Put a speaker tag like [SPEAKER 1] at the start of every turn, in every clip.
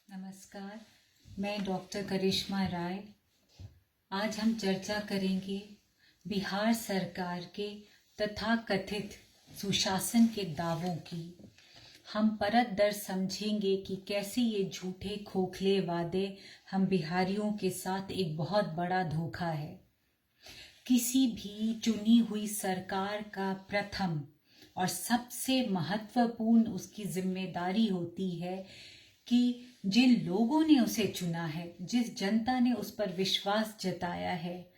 [SPEAKER 1] नमस्कार, मैं डॉक्टर करिश्मा राय। आज हम चर्चा करेंगे बिहार सरकार के तथाकथित सुशासन के दावों की। हम परत दर समझेंगे कि कैसे ये झूठे खोखले वादे हम बिहारियों के साथ एक बहुत बड़ा धोखा है। किसी भी चुनी हुई सरकार का प्रथम और सबसे महत्वपूर्ण उसकी जिम्मेदारी होती है कि जिन लोगों ने उसे चुना है, जिस जनता ने उस पर विश्वास जताया है,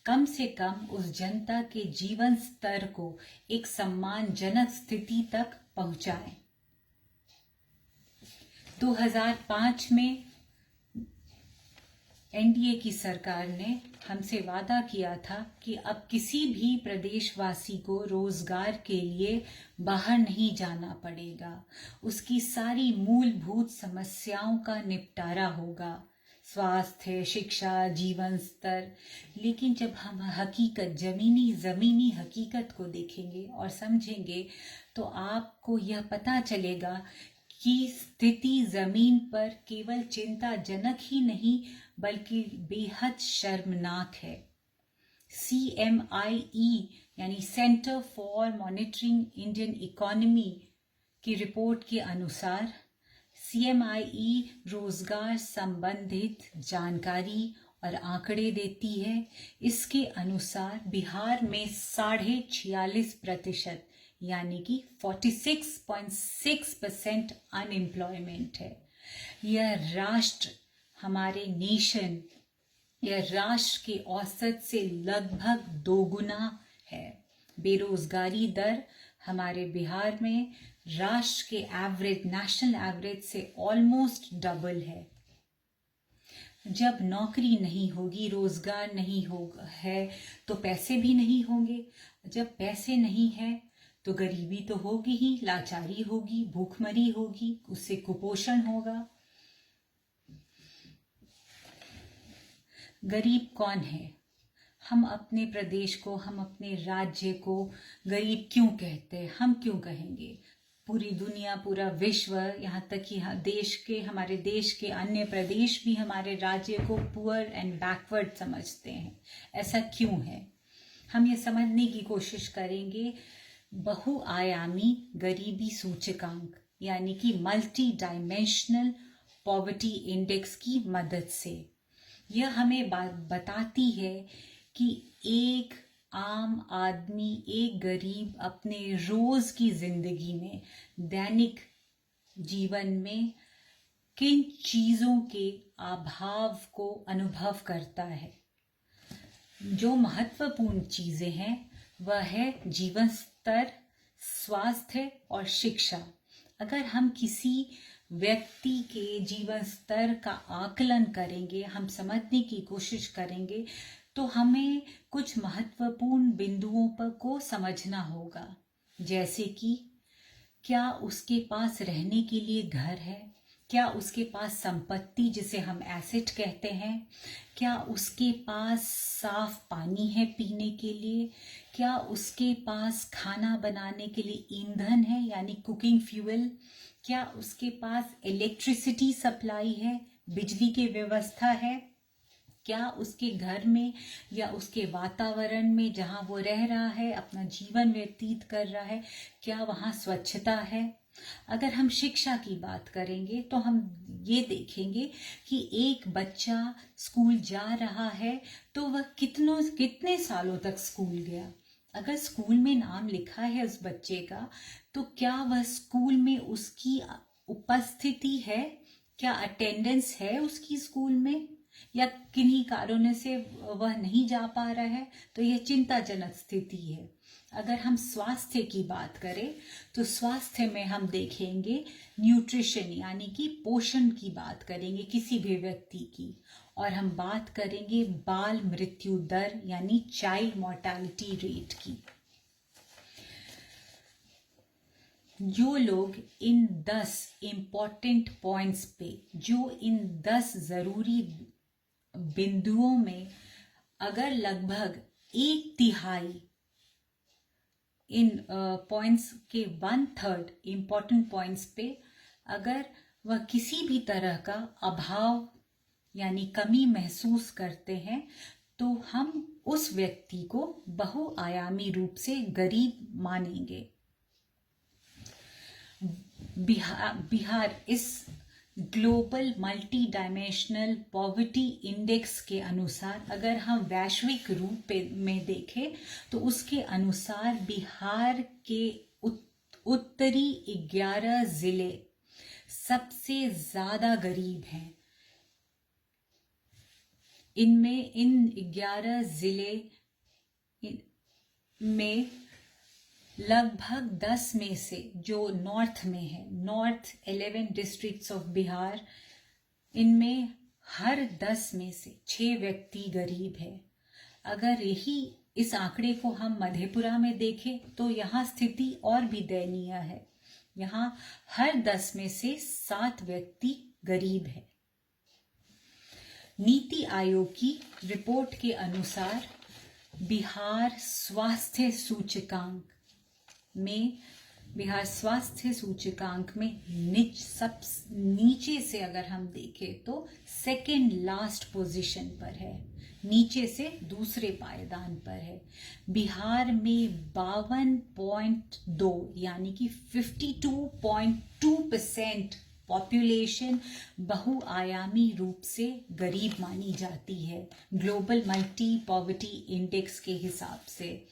[SPEAKER 1] कम से कम उस जनता के जीवन स्तर को एक सम्मानजनक स्थिति तक पहुंचाएं। 2005 में एनडीए की सरकार ने हमसे वादा किया था कि अब किसी भी प्रदेशवासी को रोजगार के लिए बाहर नहीं जाना पड़ेगा, उसकी सारी मूलभूत समस्याओं का निपटारा होगा, स्वास्थ्य, शिक्षा, जीवन स्तर। लेकिन जब हम हकीकत ज़मीनी हकीकत को देखेंगे और समझेंगे तो आपको यह पता चलेगा कि स्थिति जमीन पर केवल चिंताजनक ही नहीं बल्कि बेहद शर्मनाक है। CMIE यानी centre for monitoring Indian economy की रिपोर्ट के अनुसार CMIE रोजगार संबंधित जानकारी और आंकड़े देती है। इसके अनुसार बिहार में 46.5% यानी कि 46.6% अनएम्प्लॉयमेंट है। यह राष्ट्र के औसत से लगभग दोगुना है। बेरोजगारी दर हमारे बिहार में राष्ट्र के नेशनल एवरेज से ऑलमोस्ट डबल है। जब नौकरी नहीं होगी, रोजगार नहीं है तो पैसे भी नहीं होंगे। जब पैसे नहीं है तो गरीबी तो होगी ही, लाचारी होगी, भूखमरी होगी, उससे कुपोषण होगा। गरीब कौन है? हम अपने प्रदेश को, हम अपने राज्य को गरीब क्यों कहते हैं? हम क्यों कहेंगे? पूरी दुनिया, पूरा विश्व, यहाँ तक कि हमारे देश के अन्य प्रदेश भी हमारे राज्य को पुअर एंड बैकवर्ड समझते हैं। ऐसा क्यों है? हम ये समझने की कोशिश करेंगे बहुआयामी गरीबी सूचकांक यानी कि मल्टी डायमेंशनल पॉवर्टी इंडेक्स की मदद से। यह हमें बताती है कि एक आम आदमी, एक गरीब अपने रोज की जिंदगी में, दैनिक जीवन में किन चीजों के अभाव को अनुभव करता है। जो महत्वपूर्ण चीजें हैं वह है जीवन स्तर, स्वास्थ्य और शिक्षा। अगर हम किसी व्यक्ति के जीवन स्तर का आकलन करेंगे, हम समझने की कोशिश करेंगे तो हमें कुछ महत्वपूर्ण बिंदुओं पर को समझना होगा। जैसे कि क्या उसके पास रहने के लिए घर है? क्या उसके पास संपत्ति जिसे हम एसेट कहते हैं? क्या उसके पास साफ पानी है पीने के लिए? क्या उसके पास खाना बनाने के लिए ईंधन है यानी कुकिंग फ्यूल? क्या उसके पास इलेक्ट्रिसिटी सप्लाई है, बिजली की व्यवस्था है? क्या उसके घर में या उसके वातावरण में जहाँ वो रह रहा है, अपना जीवन व्यतीत कर रहा है, क्या वहाँ स्वच्छता है? अगर हम शिक्षा की बात करेंगे तो हम ये देखेंगे कि एक बच्चा स्कूल जा रहा है तो वह कितने सालों तक स्कूल गया। अगर स्कूल में नाम लिखा है उस बच्चे का तो क्या वह स्कूल में उसकी उपस्थिति है? क्या अटेंडेंस है उसकी स्कूल में? या किन्हीं कारणों से वह नहीं जा पा रहा है तो यह चिंताजनक स्थिति है। अगर हम स्वास्थ्य की बात करें तो स्वास्थ्य में हम देखेंगे न्यूट्रिशन यानी कि पोषण की बात करेंगे किसी भी व्यक्ति की, और हम बात करेंगे बाल मृत्यु दर यानी चाइल्ड मोर्टेलिटी रेट की। जो लोग इन 10 इम्पॉर्टेंट पॉइंट्स पे, जो इन 10 जरूरी बिंदुओं में अगर लगभग 1/3 इन पॉइंट्स के 1/3 इम्पॉर्टेंट पॉइंट्स पे अगर वह किसी भी तरह का अभाव यानी कमी महसूस करते हैं तो हम उस व्यक्ति को बहुआयामी रूप से गरीब मानेंगे। बिहार इस global multi dimensional poverty index के अनुसार, अगर हम वैश्विक रूप में देखें तो उसके अनुसार बिहार के उत्तरी 11 जिले सबसे ज्यादा गरीब हैं। इनमें इन 11 जिले में लगभग 10 में से जो नॉर्थ में है, नॉर्थ 11 डिस्ट्रिक्ट्स ऑफ बिहार, इनमें हर 10 में से 6 व्यक्ति गरीब है। अगर यही इस आंकड़े को हम मधेपुरा में देखें तो यहाँ स्थिति और भी दयनीय है। यहाँ हर 10 में से 7 व्यक्ति गरीब है। नीति आयोग की रिपोर्ट के अनुसार बिहार स्वास्थ्य सूचकांक में सब नीचे से अगर हम देखें तो सेकेंड लास्ट पोजीशन पर है, नीचे से दूसरे पायदान पर है। बिहार में 52.2 यानी कि 52.2% पॉपुलेशन बहुआयामी रूप से गरीब मानी जाती है ग्लोबल मल्टी पॉवर्टी इंडेक्स के हिसाब से।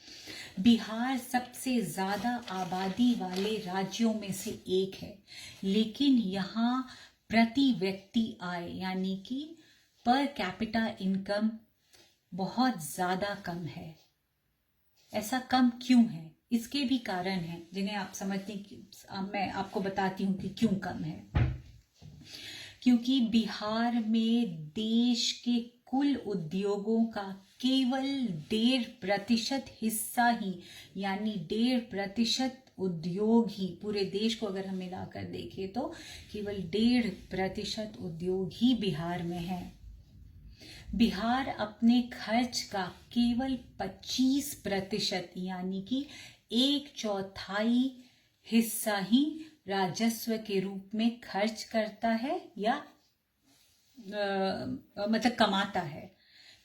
[SPEAKER 1] बिहार सबसे ज्यादा आबादी वाले राज्यों में से एक है, लेकिन यहाँ प्रति व्यक्ति आय यानी कि पर कैपिटा इनकम बहुत ज्यादा कम है। ऐसा कम क्यों है? इसके भी कारण हैं जिन्हें आप समझने की मैं आपको बताती हूँ कि क्यों कम है। क्योंकि बिहार में देश के कुल उद्योगों का केवल 1.5% हिस्सा ही, यानी 1.5% उद्योग ही, पूरे देश को अगर हम मिलाकर देखें तो केवल 1.5% उद्योग ही बिहार में है। बिहार अपने खर्च का केवल 25% यानी कि 1/4 हिस्सा ही राजस्व के रूप में खर्च करता है या मतलब कमाता है।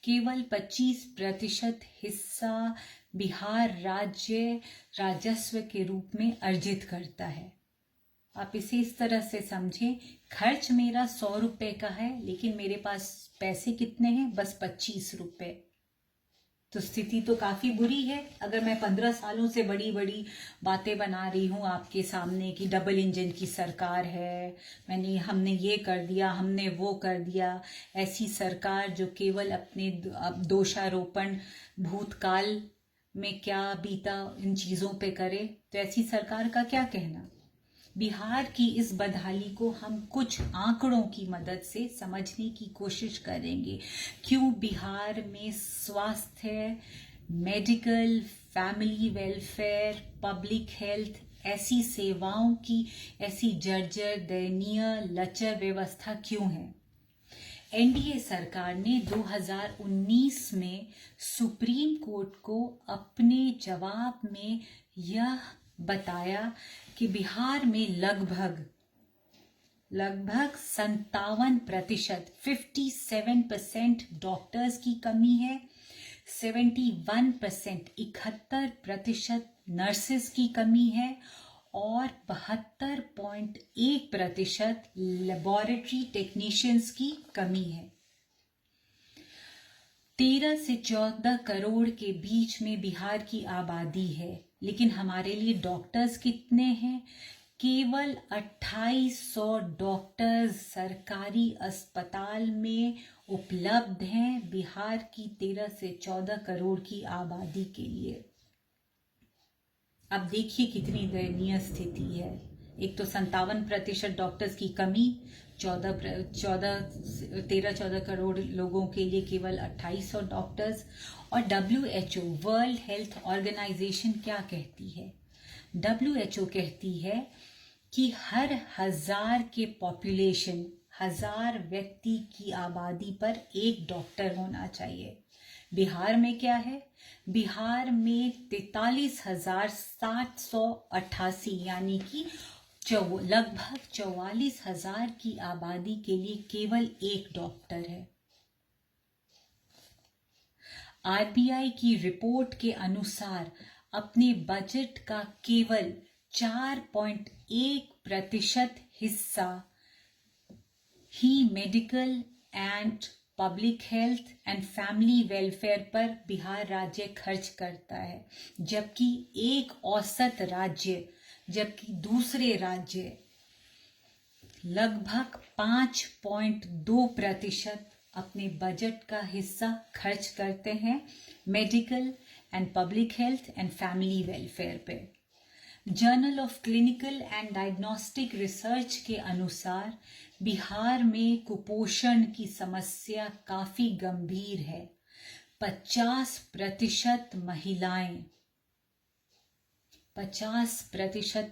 [SPEAKER 1] केवल 25% हिस्सा बिहार राज्य राजस्व के रूप में अर्जित करता है। आप इसे इस तरह से समझें, खर्च मेरा 100 रुपए का है लेकिन मेरे पास पैसे कितने हैं? बस 25 रुपए। तो स्थिति तो काफी बुरी है। अगर मैं 15 सालों से बड़ी बड़ी बातें बना रही हूँ आपके सामने कि डबल इंजन की सरकार है, हमने ये कर दिया, हमने वो कर दिया, ऐसी सरकार जो केवल अपने दोषारोपण भूतकाल में क्या बीता इन चीजों पे करे, तो ऐसी सरकार का क्या कहना। बिहार की इस बदहाली को हम कुछ आंकड़ों की मदद से समझने की कोशिश करेंगे। क्यों बिहार में स्वास्थ्य, medical, family welfare, public health ऐसी सेवाओं की ऐसी जर्जर, दयनीय, लचर व्यवस्था क्यों है? एनडीए सरकार ने 2019 में सुप्रीम कोर्ट को अपने जवाब में यह बताया कि बिहार में लगभग 57% 57% डॉक्टर्स की कमी है, 71% 71% नर्सेस की कमी है और 72.1% लेबोरेटरी टेक्नीशियंस की कमी है। 13 से 14 करोड़ के बीच में बिहार की आबादी है, लेकिन हमारे लिए डॉक्टर्स कितने हैं? केवल 2800 डॉक्टर्स सरकारी अस्पताल में उपलब्ध हैं बिहार की 13 से 14 करोड़ की आबादी के लिए। अब देखिए कितनी दयनीय स्थिति है। एक तो 57% डॉक्टर्स की कमी, 13-14 करोड़ लोगों के लिए केवल 2800 डॉक्टर्स। और WHO वर्ल्ड हेल्थ ऑर्गेनाइजेशन क्या कहती है? WHO कहती है कि हर 1000 के पॉपुलेशन, 1000 व्यक्ति की आबादी पर एक डॉक्टर होना चाहिए। बिहार में क्या है? बिहार में 43,788 यानी कि लगभग 44,000 की आबादी के लिए केवल एक डॉक्टर है। आरबीआई की रिपोर्ट के अनुसार अपने बजट का केवल 4.1% हिस्सा ही medical and public health and family welfare पर बिहार राज्य खर्च करता है, जबकि दूसरे राज्य लगभग 5.2% अपने बजट का हिस्सा खर्च करते हैं medical and public health and family welfare पे। Journal of Clinical and Diagnostic Research के अनुसार बिहार में कुपोषण की समस्या काफी गंभीर है। 50%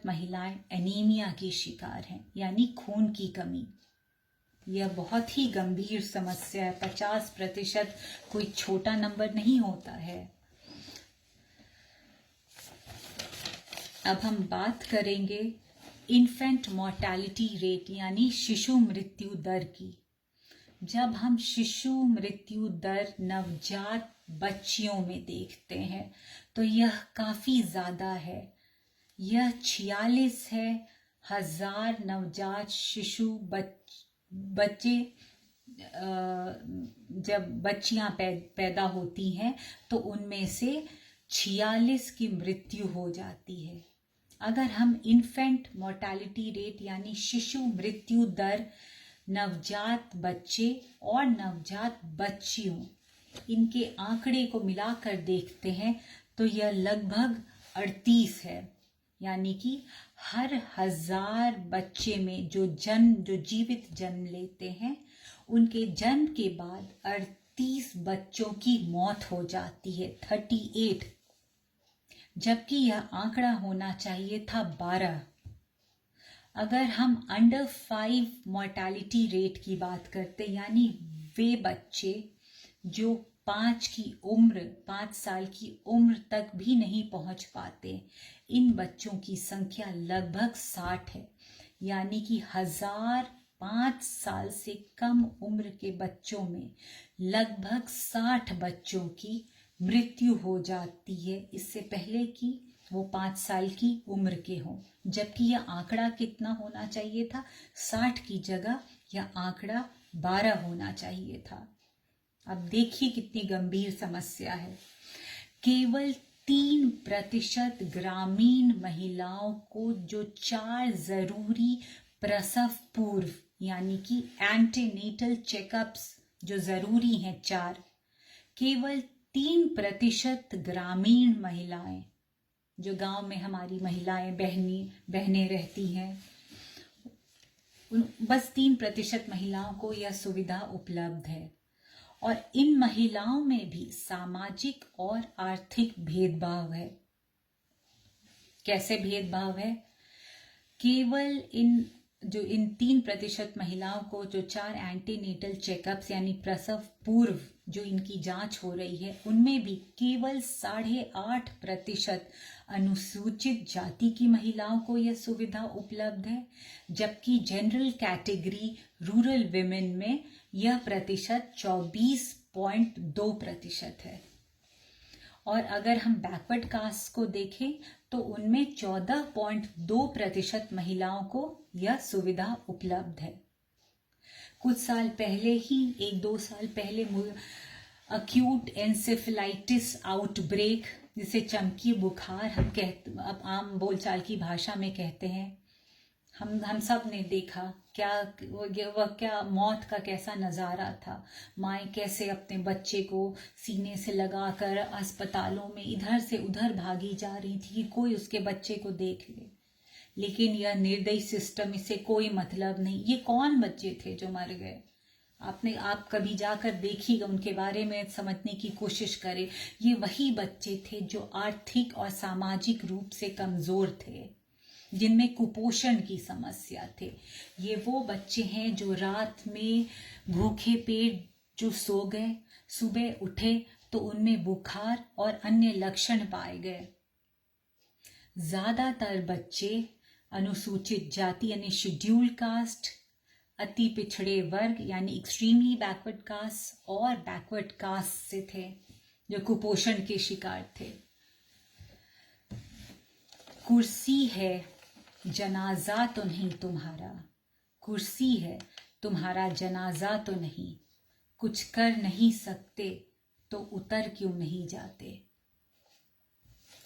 [SPEAKER 1] महिलाएं एनीमिया की शिकार हैं, यानी खून की कमी। यह बहुत ही गंभीर समस्या है। 50% कोई छोटा नंबर नहीं होता है। अब हम बात करेंगे इन्फेंट मोर्टेलिटी रेट यानी शिशु मृत्यु दर की। जब हम शिशु मृत्यु दर नवजात बच्चियों में देखते हैं तो यह काफी ज्यादा है। यह 46 है। 1000 नवजात शिशु बच्चे जब बच्चियां पैदा होती हैं तो उनमें से 46 की मृत्यु हो जाती है। अगर हम इन्फेंट मोर्टेलिटी रेट यानी शिशु मृत्यु दर नवजात बच्चे और नवजात बच्चियों इनके आंकड़े को मिलाकर देखते हैं तो यह लगभग 38 है, यानी कि हर 1000 बच्चे में जो जीवित जन्म लेते हैं उनके जन्म के बाद 38 बच्चों की मौत हो जाती है, 38, जबकि यह आंकड़ा होना चाहिए था 12। अगर हम अंडर 5 मोर्टेलिटी रेट की बात करते यानी वे बच्चे जो 5 साल की उम्र तक भी नहीं पहुंच पाते, इन बच्चों की संख्या लगभग 60 है, यानी कि 1000 5 साल से कम उम्र के बच्चों में लगभग 60 बच्चों की मृत्यु हो जाती है इससे पहले कि वो 5 साल की उम्र के हों, जबकि यह आंकड़ा कितना होना चाहिए था? 60 की जगह यह आंकड़ा 12 होना चाहिए था। अब देखिए कितनी गंभीर समस्या है। केवल 3% ग्रामीण महिलाओं को जो 4 जरूरी प्रसव पूर्व यानी कि एंटीनेटल चेकअप्स जो जरूरी हैं 4, केवल 3% ग्रामीण महिलाएं जो गांव में हमारी महिलाएं बहनें रहती हैं, बस 3% महिलाओं को यह सुविधा उपलब्ध है। और इन महिलाओं में भी सामाजिक और आर्थिक भेदभाव है। कैसे भेदभाव है? केवल इन 3% महिलाओं को जो 4 एंटीनेटल चेकअप्स यानी प्रसव पूर्व जो इनकी जांच हो रही है, उनमें भी केवल 8.5% अनुसूचित जाति की महिलाओं को यह सुविधा उपलब्ध है, जबकि जनरल कैटेगरी रूरल विमेन में यह प्रतिशत 24.2% है। और अगर हम बैकवर्ड कास्ट को देखें तो उनमें 14.2% महिलाओं को यह सुविधा उपलब्ध है। कुछ साल पहले ही 1-2 साल पहले अक्यूट एन्सेफेलाइटिस आउटब्रेक, जिसे चमकी बुखार हम कहते अब आम बोलचाल की भाषा में कहते हैं, हम सब ने देखा वह क्या मौत का कैसा नज़ारा था। माएँ कैसे अपने बच्चे को सीने से लगाकर अस्पतालों में इधर से उधर भागी जा रही थी कि कोई उसके बच्चे को देख ले, लेकिन यह निर्दयी सिस्टम, इससे कोई मतलब नहीं। ये कौन बच्चे थे जो मर गए? आप कभी जाकर देखिएगा, उनके बारे में समझने की कोशिश करें। ये वही बच्चे थे जो आर्थिक और सामाजिक रूप से कमजोर थे, जिनमें कुपोषण की समस्या थे। ये वो बच्चे हैं जो रात में भूखे पेट जो सो गए, सुबह उठे तो उनमें बुखार और अन्य लक्षण पाए गए। ज्यादातर बच्चे अनुसूचित जाति यानी शेड्यूल्ड कास्ट, अति पिछड़े वर्ग यानी एक्सट्रीमली बैकवर्ड कास्ट और बैकवर्ड कास्ट से थे जो कुपोषण के शिकार थे। कुर्सी है जनाजा तो नहीं तुम्हारा, कुर्सी है तुम्हारा जनाजा तो नहीं, कुछ कर नहीं सकते तो उतर क्यों नहीं जाते।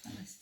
[SPEAKER 1] नमस्ते।